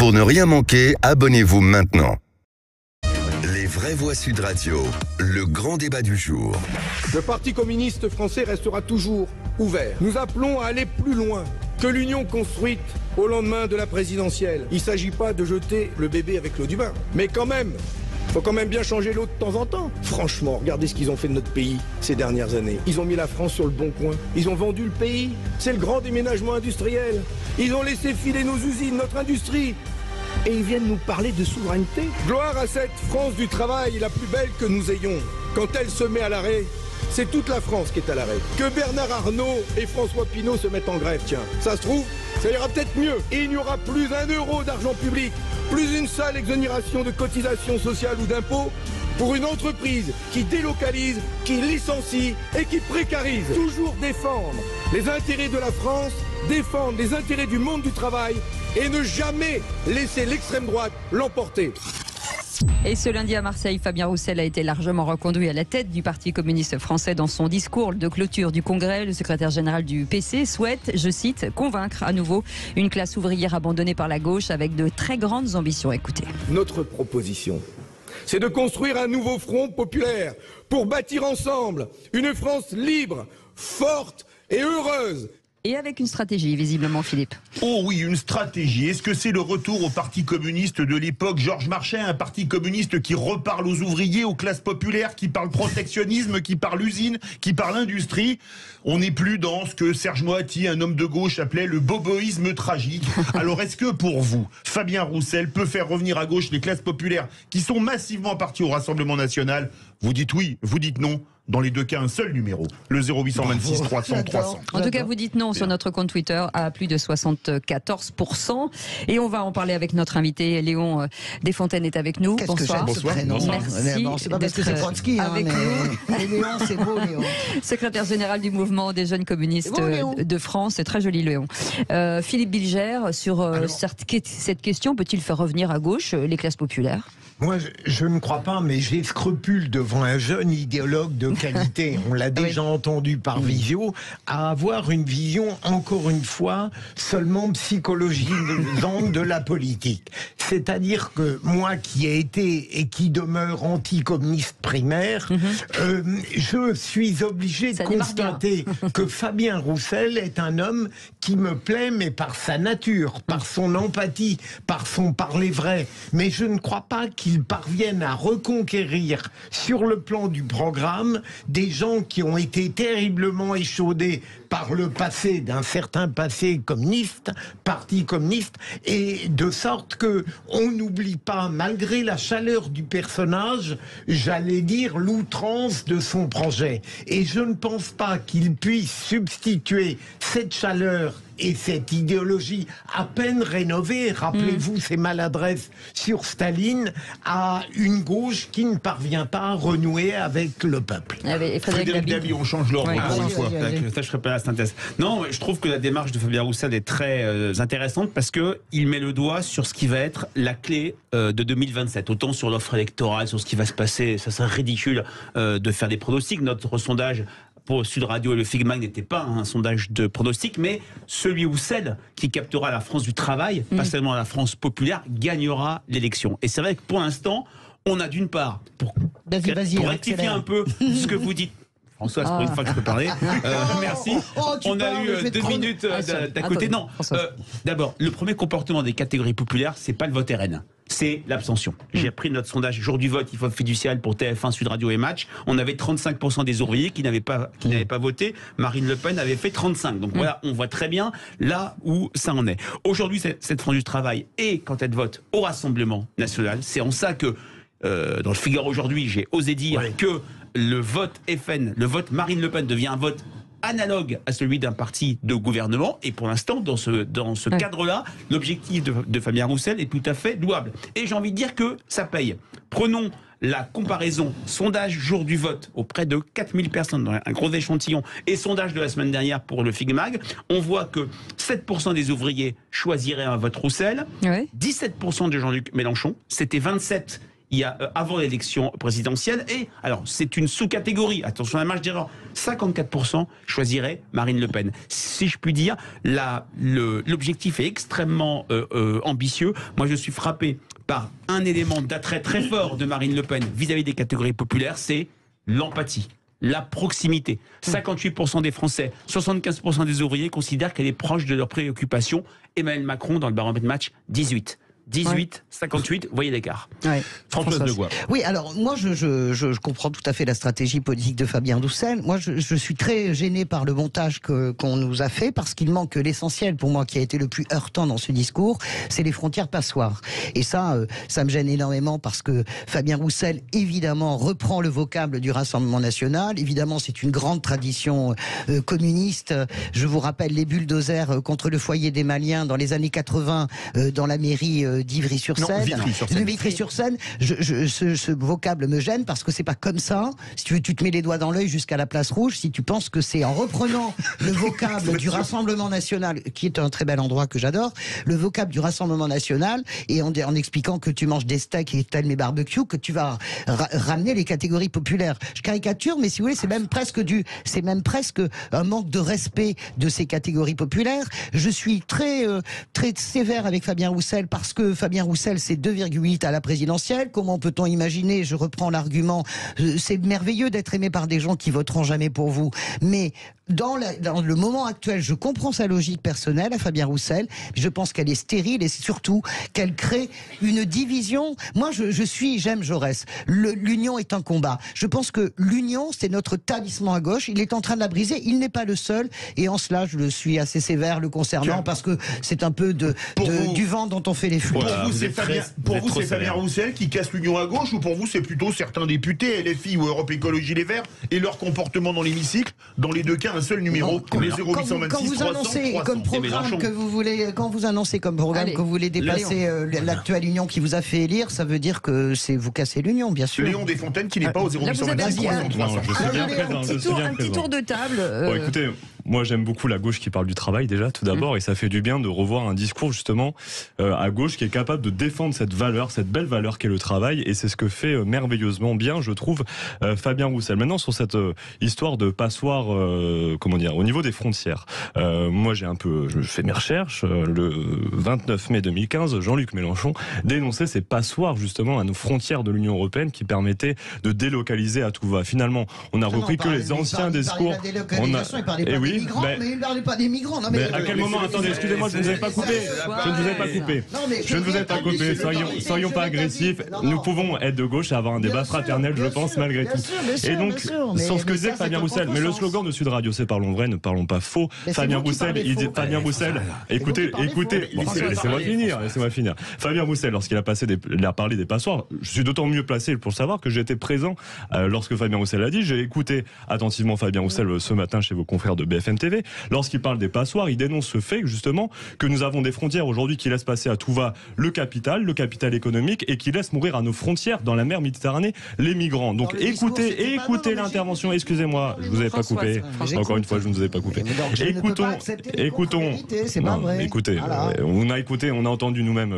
Pour ne rien manquer, abonnez-vous maintenant. Les vraies voix Sud Radio, le grand débat du jour. Le Parti communiste français restera toujours ouvert. Nous appelons à aller plus loin que l'union construite au lendemain de la présidentielle. Il ne s'agit pas de jeter le bébé avec l'eau du bain, mais quand même, faut quand même bien changer l'eau de temps en temps. Franchement, regardez ce qu'ils ont fait de notre pays ces dernières années. Ils ont mis la France sur le bon coin. Ils ont vendu le pays. C'est le grand déménagement industriel. Ils ont laissé filer nos usines, notre industrie. Et ils viennent nous parler de souveraineté. Gloire à cette France du travail, la plus belle que nous ayons. Quand elle se met à l'arrêt, c'est toute la France qui est à l'arrêt. Que Bernard Arnault et François Pinault se mettent en grève, tiens. Ça se trouve, ça ira peut-être mieux. Et il n'y aura plus €1 d'argent public, plus une seule exonération de cotisations sociales ou d'impôts pour une entreprise qui délocalise, qui licencie et qui précarise. Toujours défendre les intérêts de la France, défendre les intérêts du monde du travail et ne jamais laisser l'extrême droite l'emporter. Et ce lundi à Marseille, Fabien Roussel a été largement reconduit à la tête du Parti communiste français. Dans son discours de clôture du Congrès, le secrétaire général du PC souhaite, je cite, convaincre à nouveau une classe ouvrière abandonnée par la gauche avec de très grandes ambitions. Écoutez. Notre proposition, c'est de construire un nouveau front populaire pour bâtir ensemble une France libre, forte et heureuse. Et avec une stratégie, visiblement, Philippe. Oh oui, une stratégie. Est-ce que c'est le retour au Parti communiste de l'époque Georges Marchais, un parti communiste qui reparle aux ouvriers, aux classes populaires, qui parle protectionnisme, qui parle usine, qui parle industrie? On n'est plus dans ce que Serge Moati, un homme de gauche, appelait le boboïsme tragique. Alors est-ce que pour vous, Fabien Roussel peut faire revenir à gauche les classes populaires qui sont massivement parties au Rassemblement national? Vous dites oui, vous dites non. Dans les deux cas, un seul numéro, le 0826 300 300. En tout cas, vous dites non sur notre compte Twitter à plus de 74%. Et on va en parler avec notre invité. Léon Desfontaines est avec nous. Bonsoir. Bonsoir. Merci. Bon, c'est pas parce que c'est Trotsky, avec nous. Mais Léon, c'est beau, Léon. Secrétaire général du mouvement des jeunes communistes de France. C'est très joli, Léon. Philippe Bilger, sur cette question, peut-il faire revenir à gauche les classes populaires? Moi, je ne crois pas, mais j'ai scrupule devant un jeune idéologue de qualité, on l'a déjà entendu par visio, à avoir une vision, encore une fois, seulement psychologisante de la politique. C'est-à-dire que moi, qui ai été et qui demeure anticommuniste primaire, je suis obligé de constater que Fabien Roussel est un homme qui me plaît, mais par sa nature, par son empathie, par son parler vrai. Mais je ne crois pas qu'il parviennent à reconquérir sur le plan du programme des gens qui ont été terriblement échaudés par le passé, d'un certain passé communiste, parti communiste, et de sorte que on n'oublie pas, malgré la chaleur du personnage, j'allais dire l'outrance de son projet. Et je ne pense pas qu'il puisse substituer cette chaleur et cette idéologie à peine rénovée, rappelez-vous ces maladresses sur Staline, à une gauche qui ne parvient pas à renouer avec le peuple. Frédéric Dabi, on change l'ordre pour une fois. Ça, je ferai pas la synthèse. Non, je trouve que la démarche de Fabien Roussel est très intéressante parce qu'il met le doigt sur ce qui va être la clé de 2027. Autant sur l'offre électorale, sur ce qui va se passer, ça serait ridicule de faire des pronostics. Notre sondage pour Sud Radio et le Figmag n'était pas un sondage de pronostic, mais celui ou celle qui captera la France du travail, pas seulement la France populaire, gagnera l'élection. Et c'est vrai que pour l'instant, on a d'une part, pour rectifier un peu ce que vous dites, François, c'est pour une fois que je peux parler. Merci. On a eu 2 minutes d'à côté. Non. D'abord, le premier comportement des catégories populaires, c'est pas le vote RN. C'est l'abstention. J'ai pris notre sondage jour du vote, il faut fiducial pour TF1, Sud Radio et Match. On avait 35% des ouvriers qui n'avaient pas voté. Marine Le Pen avait fait 35%. Donc voilà, on voit très bien là où ça en est. Aujourd'hui, cette France du travail, et quand elle vote au Rassemblement national, c'est en ça que dans le Figaro aujourd'hui, j'ai osé dire que le vote FN, le vote Marine Le Pen devient un vote analogue à celui d'un parti de gouvernement. Et pour l'instant, dans ce cadre-là, l'objectif de Fabien Roussel est tout à fait louable. Et j'ai envie de dire que ça paye. Prenons la comparaison sondage jour du vote auprès de 4000 personnes, dans un gros échantillon, et sondage de la semaine dernière pour le Figmag. On voit que 7% des ouvriers choisiraient un vote Roussel, 17% de Jean-Luc Mélenchon, c'était 27% il y a avant l'élection présidentielle. Et alors, c'est une sous-catégorie. Attention à la marge d'erreur. 54% choisiraient Marine Le Pen. Si je puis dire, l'objectif est extrêmement ambitieux. Moi, je suis frappé par un élément d'attrait très fort de Marine Le Pen vis-à-vis des catégories populaires, c'est l'empathie. La proximité. 58% des Français, 75% des ouvriers considèrent qu'elle est proche de leurs préoccupations. Emmanuel Macron, dans le baromètre Match, 18, 58, vous voyez l'écart. Ouais. Françoise Degois. Oui, alors moi je comprends tout à fait la stratégie politique de Fabien Roussel. Moi je suis très gêné par le montage qu'on nous a fait parce qu'il manque l'essentiel pour moi qui a été le plus heurtant dans ce discours, c'est les frontières passoires. Et ça me gêne énormément parce que Fabien Roussel évidemment reprend le vocable du Rassemblement National. Évidemment c'est une grande tradition communiste. Je vous rappelle les bulldozers contre le foyer des Maliens dans les années 80 dans la mairie d'Ivry-sur-Seine. Vitry-sur-Seine. Ce vocable me gêne parce que c'est pas comme ça. Si tu veux, tu te mets les doigts dans l'œil jusqu'à la place rouge. Si tu penses que c'est en reprenant le vocable du Rassemblement National, qui est un très bel endroit que j'adore, le vocable du Rassemblement National, et en expliquant que tu manges des steaks et t'aimes les barbecues, que tu vas ramener les catégories populaires. Je caricature, mais si vous voulez, c'est même presque un manque de respect de ces catégories populaires. Je suis très sévère avec Fabien Roussel parce que Fabien Roussel, c'est 2,8 à la présidentielle. Comment peut-on imaginer, je reprends l'argument, c'est merveilleux d'être aimé par des gens qui voteront jamais pour vous. Mais dans le moment actuel, je comprends sa logique personnelle à Fabien Roussel. Je pense qu'elle est stérile et surtout qu'elle crée une division. Moi, j'aime Jaurès. L'union est un combat. Je pense que l'union, c'est notre talisman à gauche. Il est en train de la briser. Il n'est pas le seul. Et en cela, je suis assez sévère le concernant parce que c'est un peu du vent dont on fait les flux. Pour vous, c'est Fabien Roussel qui casse l'union à gauche, ou pour vous, c'est plutôt certains députés, LFI ou Europe Écologie Les Verts, et leur comportement dans l'hémicycle? Dans les deux cas, un seul numéro, le 0826 quand vous annoncez 300, comme programme que vous voulez, quand vous annoncez comme programme que vous voulez dépasser l'actuelle union qui vous a fait élire, ça veut dire que c'est vous casser l'union, bien sûr. Léon Desfontaines qui n'est pas au 0826 300. Je suis bien présent. Un petit tour de table. Bon, écoutez, moi j'aime beaucoup la gauche qui parle du travail déjà tout d'abord, et ça fait du bien de revoir un discours justement à gauche qui est capable de défendre cette valeur, cette belle valeur qu'est le travail, et c'est ce que fait merveilleusement bien, je trouve, Fabien Roussel. Maintenant sur cette histoire de passoire, au niveau des frontières, moi je fais mes recherches. Le 29 mai 2015, Jean-Luc Mélenchon dénonçait ces passoires justement à nos frontières de l'Union européenne qui permettaient de délocaliser à tout va. Finalement, on a repris que les anciens discours. Mais il ne parlait pas des migrants. Non, mais à quel moment? Attendez, excusez-moi, je ne vous ai pas coupé. Je ne vous ai pas coupé. Je ne vous ai pas coupé. Soyons pas agressifs. Nous pouvons être de gauche et avoir un débat fraternel, je pense, malgré tout. Et donc, sur ce que disait Fabien Roussel, mais le slogan de Sud Radio, c'est parlons vrai, ne parlons pas faux. Fabien Roussel, écoutez, laissez-moi finir. Fabien Roussel, lorsqu'il a parlé des passoires, je suis d'autant mieux placé pour savoir que j'étais présent lorsque Fabien Roussel a dit. J'ai écouté attentivement Fabien Roussel ce matin chez vos confrères de BFM TV. Lorsqu'il parle des passoires, il dénonce ce fait justement que nous avons des frontières aujourd'hui qui laissent passer à tout va le capital économique, et qui laissent mourir à nos frontières dans la mer Méditerranée les migrants. Donc écoutez l'intervention. Excusez-moi, je vous ai pas coupé. Encore une fois, je ne vous ai pas coupé. Écoutons. Écoutez, on a entendu nous-mêmes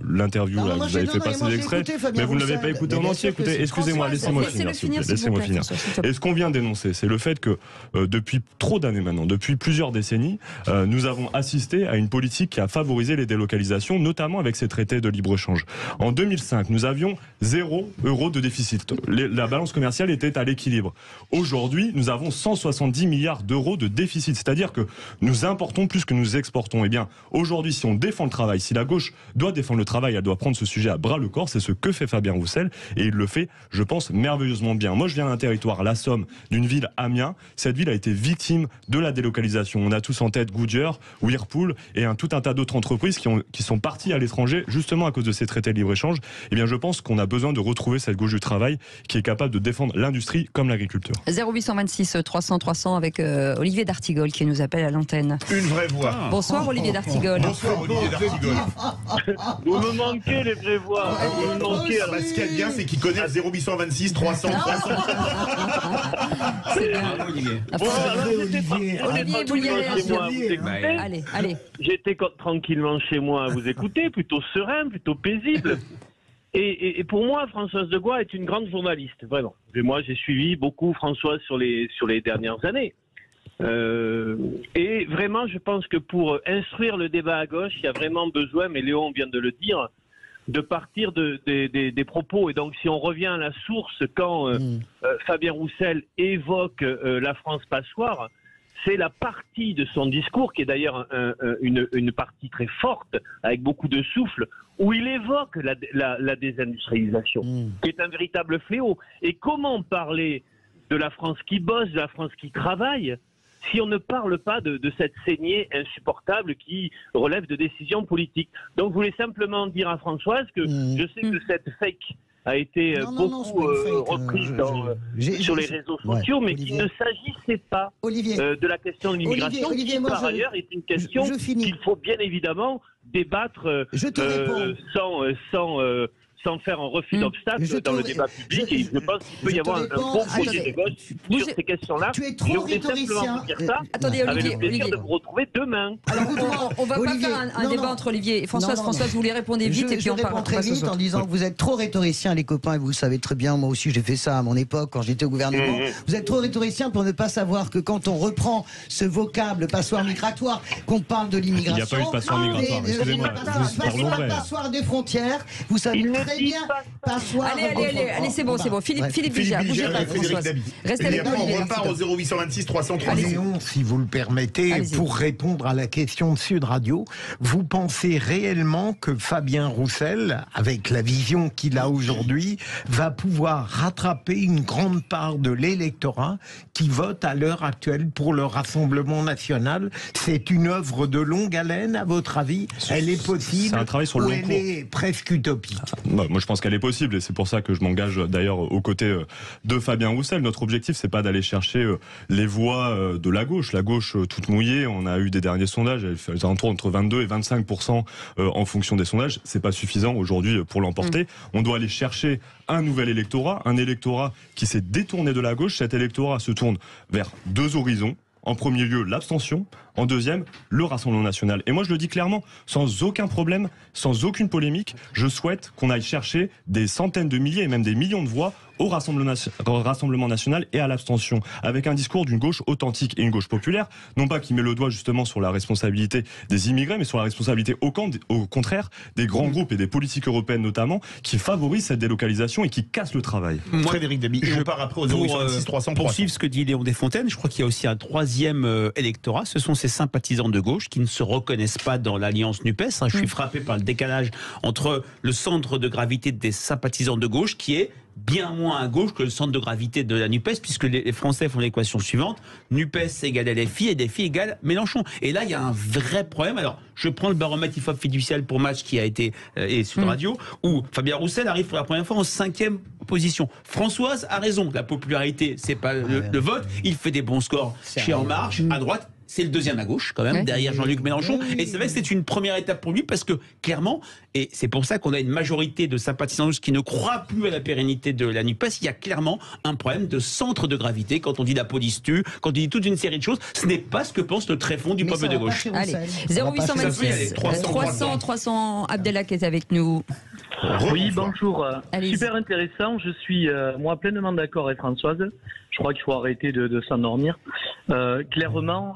l'interview. Vous avez fait passer l'extrait, mais vous ne l'avez pas écouté en entier. Écoutez, excusez-moi, laissez-moi finir. Et ce qu'on vient dénoncer, c'est le fait que depuis trop d'années maintenant, depuis plusieurs décennies, nous avons assisté à une politique qui a favorisé les délocalisations, notamment avec ces traités de libre-échange. En 2005, nous avions 0 € de déficit. La balance commerciale était à l'équilibre. Aujourd'hui, nous avons 170 milliards d'euros de déficit, c'est-à-dire que nous importons plus que nous exportons. Eh bien, aujourd'hui, si on défend le travail, si la gauche doit défendre le travail, elle doit prendre ce sujet à bras le corps. C'est ce que fait Fabien Roussel, et il le fait, je pense, merveilleusement bien. Moi, je viens d'un territoire, la Somme, d'une ville, Amiens. Cette ville a été victime de la délocalisation. On a tous en tête Goodyear, Whirlpool et tout un tas d'autres entreprises qui sont parties à l'étranger justement à cause de ces traités de libre-échange. Eh bien, je pense qu'on a besoin de retrouver cette gauche du travail qui est capable de défendre l'industrie comme l'agriculture. 0826 300 300 avec Olivier D'Artigol qui nous appelle à l'antenne. Une vraie voix. Bonsoir Olivier D'Artigol. Bonsoir Olivier D'Artigol. Vous me manquez les vraies voix. Vous me manquez. Ce qu'il y a de bien, c'est qu'il connaît 0826 300 300. C'est bien. Olivier. Olivier, vous y allez, chez moi, vous écoutez. Allez. J'étais tranquillement chez moi à vous écouter, plutôt serein, plutôt paisible. Et pour moi, Françoise de Gois est une grande journaliste, vraiment. Et moi, j'ai suivi beaucoup Françoise sur les dernières années. Et vraiment, je pense que pour instruire le débat à gauche, il y a vraiment besoin, mais Léon vient de le dire, de partir des propos. Et donc, si on revient à la source, quand Fabien Roussel évoque la France passoire, c'est la partie de son discours, qui est d'ailleurs une partie très forte, avec beaucoup de souffle, où il évoque la désindustrialisation, qui est un véritable fléau. Et comment parler de la France qui bosse, de la France qui travaille, si on ne parle pas de cette saignée insupportable qui relève de décisions politiques. Donc je voulais simplement dire à Françoise que je sais que cette fake a été beaucoup reprise sur les réseaux sociaux, mais qu'il ne s'agissait pas de la question de l'immigration, qui par ailleurs est une question qu'il faut bien évidemment débattre sans faire un refus d'obstacle dans le débat public. Et je pense qu'il peut y avoir un bon projet de gauche sur ces questions-là. Tu es trop rhétoricien. Attendez, avec Olivier, le plaisir de vous retrouver demain. Alors, on va pas faire un débat entre Olivier et Françoise. Françoise, vous les répondez vite et puis on parle très vite en disant que vous êtes trop rhétoricien, les copains, et vous le savez très bien. Moi aussi, j'ai fait ça à mon époque quand j'étais au gouvernement. Vous êtes trop rhétoricien pour ne pas savoir que quand on reprend ce vocable passoire migratoire, qu'on parle de l'immigration. Il n'y a pas eu de passoire migratoire. Excusez-moi. Parlons vrai. Passoire des frontières. Vous savez très bien. Allez, c'est bon. Philippe Vigier, bougez pas, Françoise. Restez avec nous. On repart au 0826 303. Léon, si vous le permettez, pour répondre à la question de Sud Radio, vous pensez réellement que Fabien Roussel, avec la vision qu'il a aujourd'hui, va pouvoir rattraper une grande part de l'électorat qui vote à l'heure actuelle pour le Rassemblement national? C'est une œuvre de longue haleine, à votre avis? Elle est possible? C'est un travail sur le long cours. Elle est presque utopique? Moi, je pense qu'elle est possible, et c'est pour ça que je m'engage d'ailleurs aux côtés de Fabien Roussel. Notre objectif, c'est pas d'aller chercher les voix de la gauche toute mouillée. On a eu des derniers sondages, elle fait entre 22 et 25% en fonction des sondages. C'est pas suffisant aujourd'hui pour l'emporter. On doit aller chercher un nouvel électorat, un électorat qui s'est détourné de la gauche. Cet électorat se tourne vers deux horizons. En premier lieu, l'abstention. En deuxième, le Rassemblement national. Et moi, je le dis clairement, sans aucun problème, sans aucune polémique, je souhaite qu'on aille chercher des centaines de milliers et même des millions de voix au Rassemblement national et à l'abstention, avec un discours d'une gauche authentique et une gauche populaire, non pas qui met le doigt justement sur la responsabilité des immigrés, mais sur la responsabilité au contraire des grands groupes et des politiques européennes notamment, qui favorisent cette délocalisation et qui cassent le travail. Frédéric Dabi, je pars après au 0826 303. Poursuivre ce que dit Léon Desfontaines, je crois qu'il y a aussi un troisième électorat, ce sont ces sympathisants de gauche qui ne se reconnaissent pas dans l'alliance NUPES. Je suis frappé par le décalage entre le centre de gravité des sympathisants de gauche qui est bien moins à gauche que le centre de gravité de la NUPES, puisque les Français font l'équation suivante: NUPES égale LFI et LFI égale Mélenchon. Et là, il y a un vrai problème. Alors, je prends le baromètre IFOP fiducial pour Match qui a été et Sud Radio, où Fabien Roussel arrive pour la première fois en 5e position. Françoise a raison, la popularité, c'est pas le vote. Il fait des bons scores chez En Marche, à droite. C'est le deuxième à gauche, quand même, derrière Jean-Luc Mélenchon. Et c'est vrai que c'est une première étape pour lui, parce que, clairement, et c'est pour ça qu'on a une majorité de sympathisants qui ne croient plus à la pérennité de la NUPES, il y a clairement un problème de centre de gravité. Quand on dit la police tue, quand on dit toute une série de choses, ce n'est pas ce que pense le tréfonds du peuple de gauche. Allez, 0826 300, Abdellah qui est avec nous. Oui, bonjour. Super intéressant. Je suis, moi, pleinement d'accord avec Françoise. Je crois qu'il faut arrêter de s'endormir. Clairement,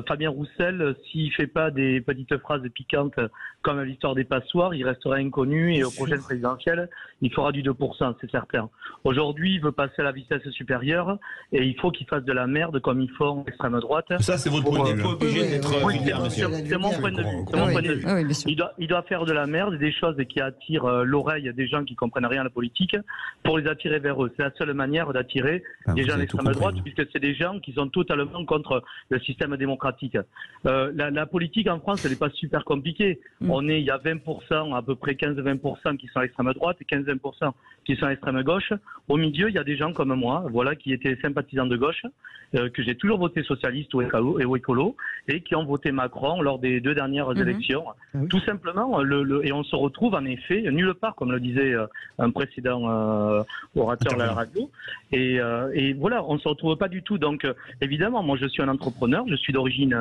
Fabien Roussel, s'il fait pas des petites phrases piquantes comme l'histoire des passoires, il restera inconnu et aux prochaines présidentielles, il fera du 2%, c'est certain. Aujourd'hui, il veut passer à la vitesse supérieure et il faut qu'il fasse de la merde comme ils font l'extrême droite. Ça, c'est votre point de vue. C'est mon point de vue. Il doit faire de la merde, des choses qui attirent l'oreille des gens qui comprennent rien à la politique pour les attirer vers eux. C'est la seule manière d'attirer des gens d'extrême droite, puisque c'est des gens qui sont totalement contre le système démocratique. La politique en France, elle n'est pas super compliquée. Il y a 20%, à peu près 15-20% qui sont à l'extrême droite et 15-20% qui sont à l'extrême gauche. Au milieu, il y a des gens comme moi, voilà, qui étaient sympathisants de gauche, que j'ai toujours voté socialiste ou écolo, et qui ont voté Macron lors des 2 dernières élections. Tout simplement, et on se retrouve en effet nulle part, comme le disait un précédent orateur de la radio. Et et voilà, on se retrouve pas du tout. Donc évidemment, moi je suis un entrepreneur, je suis d'origine,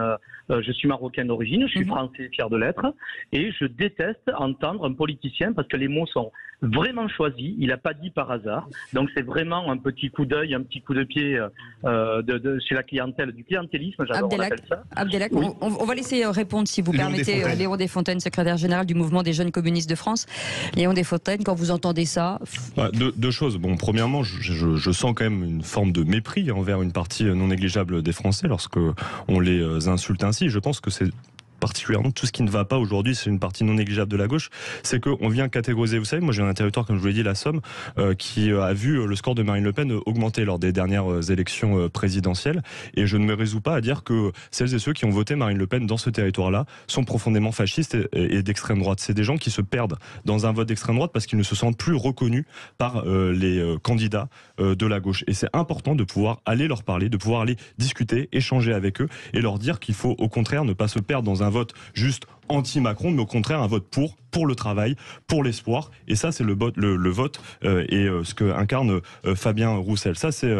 je suis marocain d'origine, je suis français fier de l'être, et je déteste entendre un politicien, parce que les mots sont vraiment choisis, il n'a pas dit par hasard, donc c'est vraiment un petit coup d'œil, un petit coup de pied chez la clientèle, du clientélisme, j'adore, on appelle ça. Abdelak, on va laisser répondre, si vous permettez, Léon Desfontaines, secrétaire général du mouvement des jeunes communistes de France. Léon Desfontaines, quand vous entendez ça... Deux choses. Bon, premièrement, je sens quand même une forme de mépris envers une partie non négligeable des Français lorsque on les insulte ainsi. Je pense que c'est particulièrement tout ce qui ne va pas aujourd'hui, c'est une partie non négligeable de la gauche, c'est qu'on vient catégoriser, vous savez, moi j'ai un territoire, comme je vous l'ai dit, la Somme, qui a vu le score de Marine Le Pen augmenter lors des dernières élections présidentielles, et je ne me résous pas à dire que celles et ceux qui ont voté Marine Le Pen dans ce territoire-là sont profondément fascistes et d'extrême droite. C'est des gens qui se perdent dans un vote d'extrême droite parce qu'ils ne se sentent plus reconnus par les candidats de la gauche. Et c'est important de pouvoir aller leur parler, de pouvoir aller discuter, échanger avec eux, et leur dire qu'il faut au contraire ne pas se perdre dans un vote juste anti-Macron, mais au contraire un vote pour le travail, pour l'espoir. Et ça, c'est le vote et ce que incarne Fabien Roussel. Ça, c'est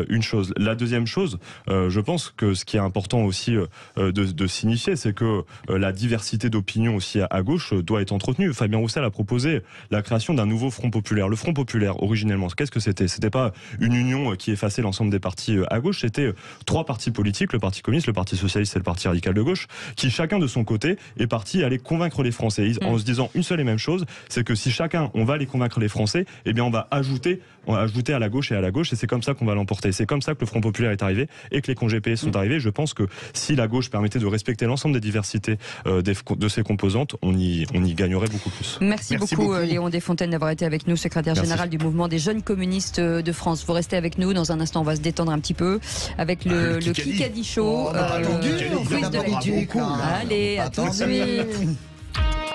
une chose. La deuxième chose, je pense que ce qui est important aussi de signifier, c'est que la diversité d'opinions aussi à gauche doit être entretenue. Fabien Roussel a proposé la création d'un nouveau Front populaire. Le Front populaire, originellement, qu'est-ce que c'était? C'était pas une union qui effaçait l'ensemble des partis à gauche, c'était 3 partis politiques, le Parti communiste, le Parti socialiste et le Parti radical de gauche, qui chacun de son côté est parti aller convaincre les Français en se disant une seule et même chose, c'est que si chacun on va aller convaincre les Français, eh bien on va ajouter à la gauche, et c'est comme ça qu'on va l'emporter. C'est comme ça que le Front populaire est arrivé et que les congés payés sont arrivés. Je pense que si la gauche permettait de respecter l'ensemble des diversités de ses composantes, on y gagnerait beaucoup plus. Merci beaucoup Léon Desfontaines d'avoir été avec nous, secrétaire général du mouvement des jeunes communistes de France. Vous restez avec nous, dans un instant on va se détendre un petit peu avec le Kikadi Show. Quiz de l'éduc. Allez, à tout de suite.